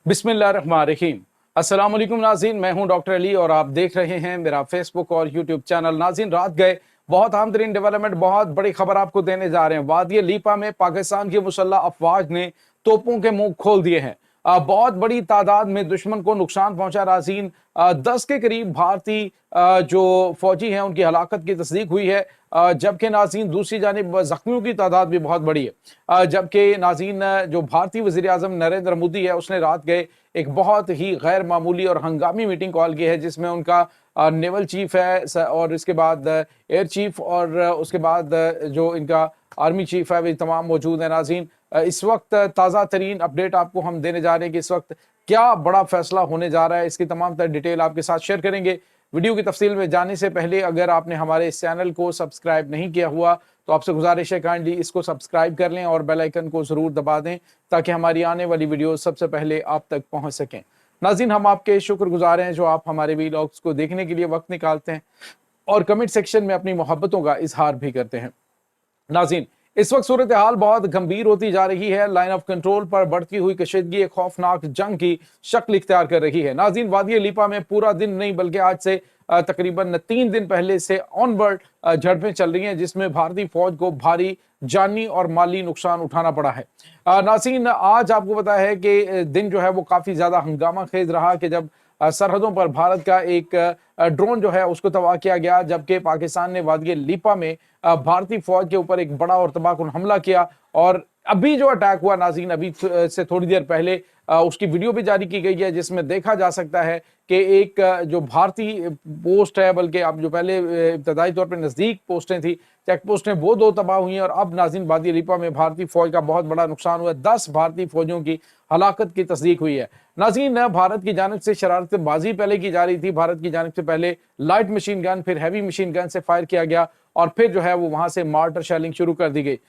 बिस्मिल्लाहिर्रहमानिर्रहीम। अस्सलाम वालेकुम नाज़रीन, मैं हूं डॉक्टर अली और आप देख रहे हैं मेरा फेसबुक और यूट्यूब चैनल। नाज़रीन, रात गए बहुत अहम तरीन डेवलपमेंट, बहुत बड़ी खबर आपको देने जा रहे हैं। वादी लीपा में पाकिस्तान की मुसल्लह अफवाज ने तोपों के मुंह खोल दिए हैं। बहुत बड़ी तादाद में दुश्मन को नुकसान पहुंचा। नाज़रीन, 10 के करीब भारतीय जो फौजी हैं उनकी हलाकत की तस्दीक हुई है, जबकि नाज़रीन दूसरी जानिब जख्मियों की तादाद भी बहुत बड़ी है। जबकि नाज़रीन जो भारतीय वज़ीर आज़म नरेंद्र मोदी है उसने रात गए एक बहुत ही गैर मामूली और हंगामी मीटिंग कॉल की है, जिसमें उनका नेवल चीफ है और इसके बाद एयर चीफ और उसके बाद जो इनका आर्मी चीफ है वे तमाम मौजूद है। नाज़रीन, इस वक्त ताज़ा तरीन अपडेट आपको हम देने जा रहे हैं कि इस वक्त क्या बड़ा फैसला होने जा रहा है। इसकी तमाम तर डिटेल आपके साथ शेयर करेंगे। वीडियो की तफसील में जाने से पहले अगर आपने हमारे इस चैनल को सब्सक्राइब नहीं किया हुआ तो आपसे गुजारिश है काइंडली इसको सब्सक्राइब कर लें और बेल आइकन को ज़रूर दबा दें ताकि हमारी आने वाली वीडियो सबसे पहले आप तक पहुंच सकें। नाज़रीन, हम आपके शुक्रगुजार हैं जो आप हमारे वीडियोस को देखने के लिए वक्त निकालते हैं और कमेंट सेक्शन में अपनी मोहब्बतों का इजहार भी करते हैं। नाज़रीन, इस वक्त सूरत हाल बहुत गंभीर होती जा रही है। लाइन ऑफ कंट्रोल पर बढ़ती हुई कशीदगी एक खौफनाक जंग की शक्ल इख्तियार कर रही है। नाज़रीन, वादी लीपा में पूरा दिन नहीं बल्कि आज से तकरीबन 3 दिन पहले से ऑनवर्ड झड़पें चल रही हैं, जिसमें भारतीय फौज को भारी जानी और माली नुकसान उठाना पड़ा है। नाज़रीन, आज आपको पता है कि दिन जो है वो काफ़ी ज़्यादा हंगामा खेज रहा कि जब सरहदों पर भारत का एक ड्रोन जो है उसको तबाह किया गया, जबकि पाकिस्तान ने वादी लीपा में भारतीय फौज के ऊपर एक बड़ा और तबाहकुन हमला किया। और अभी जो अटैक हुआ नाज़रीन, अभी से थोड़ी देर पहले उसकी वीडियो भी जारी की गई है, जिसमें देखा जा सकता है कि एक जो भारतीय पोस्ट है, बल्कि अब जो पहले इब्तदाई तौर पर नज़दीक पोस्टें थी, चेक पोस्टें, वो 2 तबाह हुई हैं। और अब नाज़रीन वादी लीपा में भारतीय फौज का बहुत बड़ा नुकसान हुआ है। 10 भारतीय फौजियों की हलाकत की तस्दीक हुई है। नाज़रीन, भारत की जानिब से शरारतबाजी पहले की जा रही थी। भारत की जानिब से पहले लाइट मशीन गन, फिर हैवी मशीन गन से फायर किया गया और फिर जो है वो वहां से मार्टर शेलिंग शुरू कर दी गई,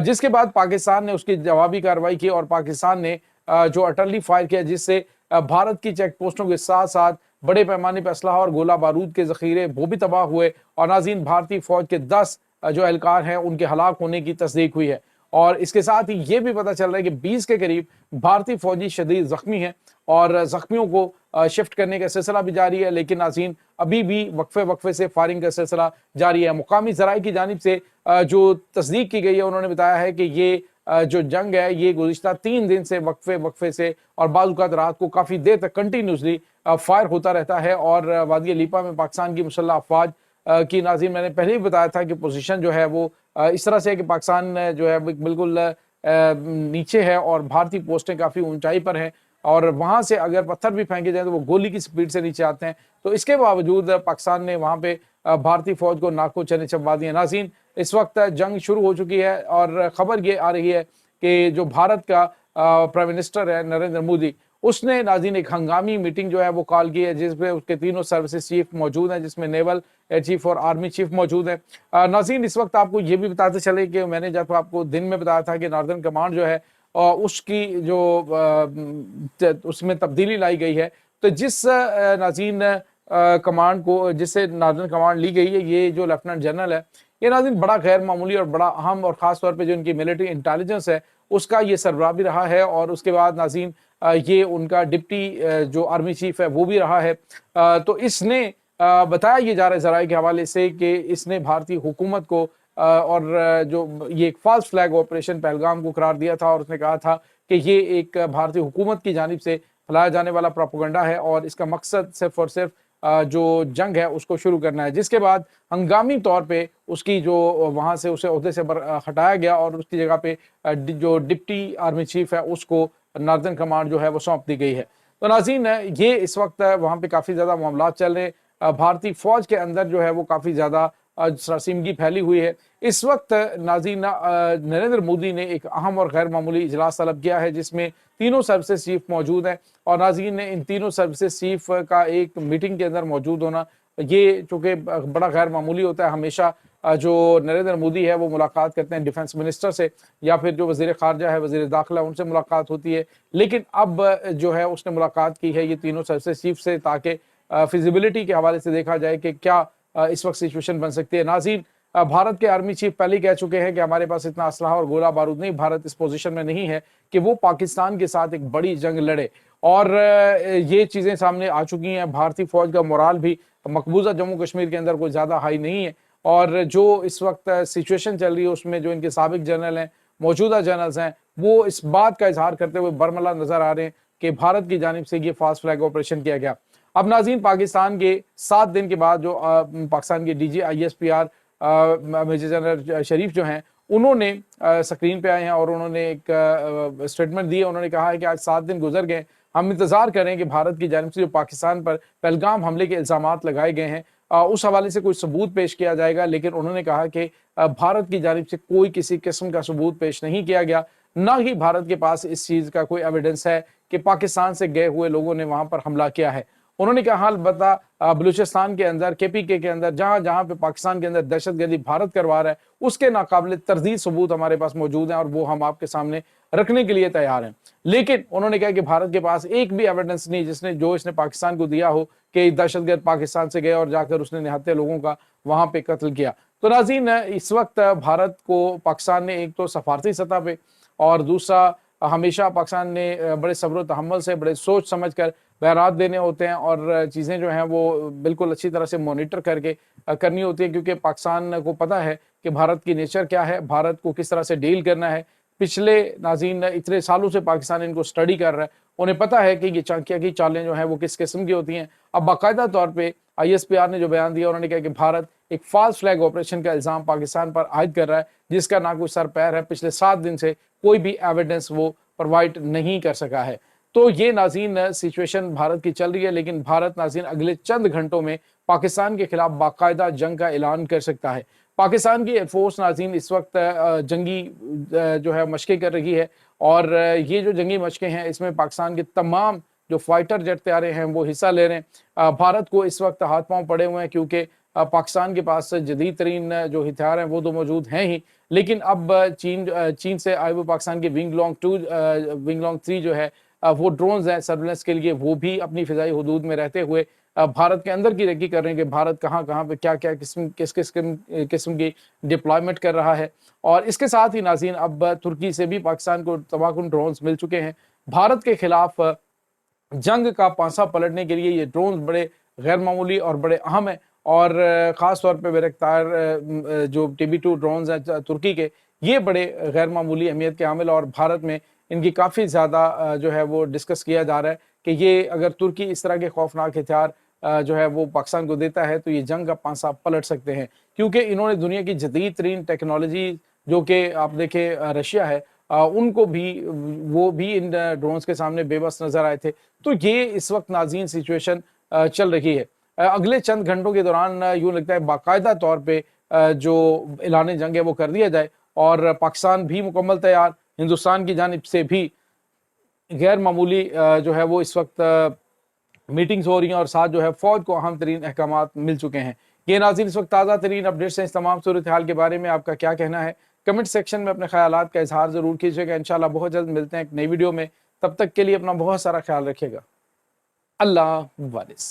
जिसके बाद पाकिस्तान ने उसकी जवाबी कार्रवाई की और पाकिस्तान ने जो अटली फायर किया, जिससे भारत की चेक पोस्टों के साथ साथ बड़े पैमाने पर असलहा और गोला बारूद के जखीरे वो भी तबाह हुए। और नाज़रीन, भारतीय फौज के 10 जो एहलकार हैं उनके हलाक होने की तस्दीक हुई है। और इसके साथ ही ये भी पता चल रहा है कि 20 के करीब भारतीय फौजी शदीद जख्मी हैं और जख्मियों को शिफ्ट करने का सिलसिला भी जारी है। लेकिन नाज़रीन, अभी भी वक्फे वक्फे से फायरिंग का सिलसिला जारी है। मुकामी ज़राए की जानिब से जो तस्दीक की गई है, उन्होंने बताया है कि ये जो जंग है ये गुज़िश्ता 3 दिन से वक्फे वक्फे से और बाज़ औक़ात रात को काफ़ी देर तक कंटिन्यूसली फायर होता रहता है। और वादी लीपा में पाकिस्तान की मुसल्लह अफवाज की नाज़रीन मैंने पहले ही बताया था कि पोजीशन जो है वो इस तरह से है कि पाकिस्तान जो है बिल्कुल नीचे है और भारतीय पोस्टें काफ़ी ऊंचाई पर हैं और वहाँ से अगर पत्थर भी फेंके जाए तो वो गोली की स्पीड से नीचे आते हैं। तो इसके बावजूद पाकिस्तान ने वहाँ पे भारतीय फौज को नाको चने चबा दिए। नाज़रीन, इस वक्त जंग शुरू हो चुकी है और ख़बर ये आ रही है कि जो भारत का प्राइम मिनिस्टर है नरेंद्र मोदी, उसने नाज़रीन एक हंगामी मीटिंग जो है वो कॉल की है, जिसमें उसके तीनों सर्विसेज चीफ मौजूद हैं, जिसमें नेवल, एयर चीफ और आर्मी चीफ मौजूद हैं। नाज़रीन, इस वक्त आपको ये भी बताते चले कि मैंने जब आपको दिन में बताया था कि नॉर्दर्न कमांड जो है उसकी जो उसमें तब्दीली लाई गई है, तो जिस नाज़रीन कमांड को जिससे नॉर्दर्न कमांड ली गई है, ये जो लेफ्टिनेंट जनरल है, ये नाज़रीन बड़ा गैर मामूली और बड़ा अहम और ख़ास तौर पे जो इनकी मिलिट्री इंटेलिजेंस है उसका ये सरबराह भी रहा है। और उसके बाद नाज़रीन ये उनका डिप्टी जो आर्मी चीफ है वो भी रहा है। तो इसने बताया ये जा रहा है ज़राए के हवाले से कि इसने भारतीय हुकूमत को और जो ये एक फॉल्स फ्लैग ऑपरेशन पहलगाम को करार दिया था और उसने कहा था कि ये एक भारतीय हुकूमत की जानिब से फैलाया जाने वाला प्रोपेगेंडा है और इसका मकसद सिर्फ और सिर्फ जो जंग है उसको शुरू करना है। जिसके बाद हंगामी तौर पे उसकी जो वहाँ से उसे ओहदे से हटाया गया और उसकी जगह पे जो डिप्टी आर्मी चीफ है उसको नॉर्दर्न कमांड जो है वो सौंप दी गई है। तो नाज़रीन, ये इस वक्त वहाँ पे काफ़ी ज़्यादा मामला चल रहे हैं। भारतीय फौज के अंदर जो है वो काफ़ी ज़्यादा सरासीमगी फैली हुई है। इस वक्त नाज़रीन नरेंद्र मोदी ने एक अहम और गैर मामूली इजलास तलब किया है, जिसमें तीनों सर्विसेज चीफ मौजूद हैं और नाज़रीन ने इन तीनों सर्विसेज चीफ का एक मीटिंग के अंदर मौजूद होना, ये चूँकि बड़ा गैर मामूली होता है। हमेशा जो नरेंद्र मोदी है वो मुलाकात करते हैं डिफेंस मिनिस्टर से या फिर जो वज़ीर ख़ारजा है, वज़ीर दाखिला, उनसे मुलाकात होती है। लेकिन अब जो है उसने मुलाकात की है ये तीनों सर्विसेज चीफ से, ताकि फिजिबिलिटी के हवाले से देखा जाए कि क्या इस वक्त सिचुएशन बन सकती है। नाज़रीन, भारत के आर्मी चीफ पहले ही कह चुके हैं कि हमारे पास इतना असलहा और गोला बारूद नहीं, भारत इस पोजीशन में नहीं है कि वो पाकिस्तान के साथ एक बड़ी जंग लड़े। और ये चीज़ें सामने आ चुकी हैं। भारतीय फौज का मोराल भी मकबूजा जम्मू कश्मीर के अंदर कोई ज़्यादा हाई नहीं है, और जो इस वक्त सिचुएशन चल रही है उसमें जो इनके साबिक जनरल हैं, मौजूदा जनरल्स हैं, वो इस बात का इजहार करते हुए बरमला नजर आ रहे हैं कि भारत की जानिब से ये फास्ट फ्लैग ऑपरेशन किया गया। अब नाज़रीन, पाकिस्तान के 7 दिन के बाद जो पाकिस्तान के DG/ISPR मेजर जनरल शरीफ जो हैं, उन्होंने स्क्रीन पे आए हैं और उन्होंने एक स्टेटमेंट दी है। उन्होंने कहा है कि आज 7 दिन गुजर गए, हम इंतजार करें कि भारत की जानिब से जो पाकिस्तान पर पहलगाम हमले के इल्जामात लगाए गए हैं, उस हवाले से कोई सबूत पेश किया जाएगा। लेकिन उन्होंने कहा कि भारत की जानिब से कोई किसी किस्म का सबूत पेश नहीं किया गया, ना ही भारत के पास इस चीज़ का कोई एविडेंस है कि पाकिस्तान से गए हुए लोगों ने वहां पर हमला किया है। उन्होंने कहा अलबत्ता बलूचिस्तान के अंदर, KPK के अंदर, जहां जहां पे पाकिस्तान के अंदर दहशतगर्दी भारत करवा रहा है, उसके नाकाबिले तरदीद सबूत हमारे पास मौजूद हैं और वो हम आपके सामने रखने के लिए तैयार हैं। लेकिन उन्होंने कहा कि भारत के पास एक भी एविडेंस नहीं इसने पाकिस्तान को दिया हो कि दहशतगर्द पाकिस्तान से गए और जाकर उसने निहत्थे लोगों का वहां पे कत्ल किया। तो नाज़रीन, इस वक्त भारत को पाकिस्तान ने एक तो सफारती सतह पे, और दूसरा हमेशा पाकिस्तान ने बड़े सब्र तहम्मुल से, बड़े सोच समझ कर बयानात देने होते हैं, और चीज़ें जो हैं वो बिल्कुल अच्छी तरह से मॉनिटर करके करनी होती है, क्योंकि पाकिस्तान को पता है कि भारत की नेचर क्या है, भारत को किस तरह से डील करना है। पिछले नाज़रीन इतने सालों से पाकिस्तान इनको स्टडी कर रहा है, उन्हें पता है कि ये चांकिया की चालें जो हैं वो किस किस्म की होती हैं। अब बाकायदा तौर पे ISPR ने जो बयान दिया, उन्होंने कहा कि भारत एक फास्ट फ्लैग ऑपरेशन का इल्ज़ाम पाकिस्तान पर आयद कर रहा है, जिसका ना कोई सर पैर है। पिछले 7 दिन से कोई भी एविडेंस वो प्रोवाइड नहीं कर सका है। तो ये नाज़रीन सिचुएशन भारत की चल रही है, लेकिन भारत नाज़रीन अगले चंद घंटों में पाकिस्तान के खिलाफ बाकायदा जंग का ऐलान कर सकता है। पाकिस्तान की एयरफोर्स नाज़रीन इस वक्त जंगी जो है मशक़ें कर रही है, और ये जो जंगी मशक़ें हैं इसमें पाकिस्तान के तमाम जो फाइटर जेट तैयारे हैं वो हिस्सा ले रहे हैं। भारत को इस वक्त हाथ पांव पड़े हुए हैं, क्योंकि पाकिस्तान के पास जदीद तरीन जो हथियार हैं वो तो मौजूद हैं ही, लेकिन अब चीन से आए हुए पाकिस्तान के विंग लॉन्ग 3 जो है वो ड्रोन्स हैं सर्विलेंस के लिए, वो भी अपनी फिजाई हुदूद में रहते हुए भारत के अंदर की रेकी कर रहे हैं कि भारत कहाँ कहाँ पे क्या क्या किस किस्म की डिप्लॉयमेंट कर रहा है। और इसके साथ ही नाज़रीन, अब तुर्की से भी पाकिस्तान को तबाहकुन ड्रोन्स मिल चुके हैं। भारत के खिलाफ जंग का पांसा पलटने के लिए ये ड्रोन बड़े गैर मामूली और बड़े अहम हैं, और ख़ास तौर पे बेरख्तार जो TB2 ड्रोन्स हैं तुर्की के, ये बड़े गैर मामूली अहमियत के हामिल, और भारत में इनकी काफ़ी ज़्यादा जो है वो डिस्कस किया जा रहा है कि ये अगर तुर्की इस तरह के खौफनाक हथियार जो है वो पाकिस्तान को देता है तो ये जंग का पांसा पलट सकते हैं, क्योंकि इन्होंने दुनिया की जदीद तरीन टेक्नोलॉजी जो कि आप देखें रशिया है, उनको भी वो भी इन ड्रोन्स के सामने बेबस नजर आए थे। तो ये इस वक्त नाज़रीन सिचुएशन चल रही है। अगले चंद घंटों के दौरान यूँ लगता है बाकायदा तौर पे जो ऐलान जंग है वो कर दिया जाए, और पाकिस्तान भी मुकम्मल तैयार, हिंदुस्तान की जानिब से भी गैर मामूली जो है वो इस वक्त मीटिंग्स हो रही हैं, और साथ जो है फौज को अहम तरीन अहकामात मिल चुके हैं। ये नाज़रीन इस वक्त ताज़ा तरीन अपडेट्स हैं। इस तमाम सूरत हाल के बारे में आपका क्या कहना है, कमेंट सेक्शन में अपने ख्यालात का इजहार ज़रूर कीजिएगा। इंशाल्लाह बहुत जल्द मिलते हैं एक नई वीडियो में, तब तक के लिए अपना बहुत सारा ख्याल रखिएगा। अल्लाह वालिस।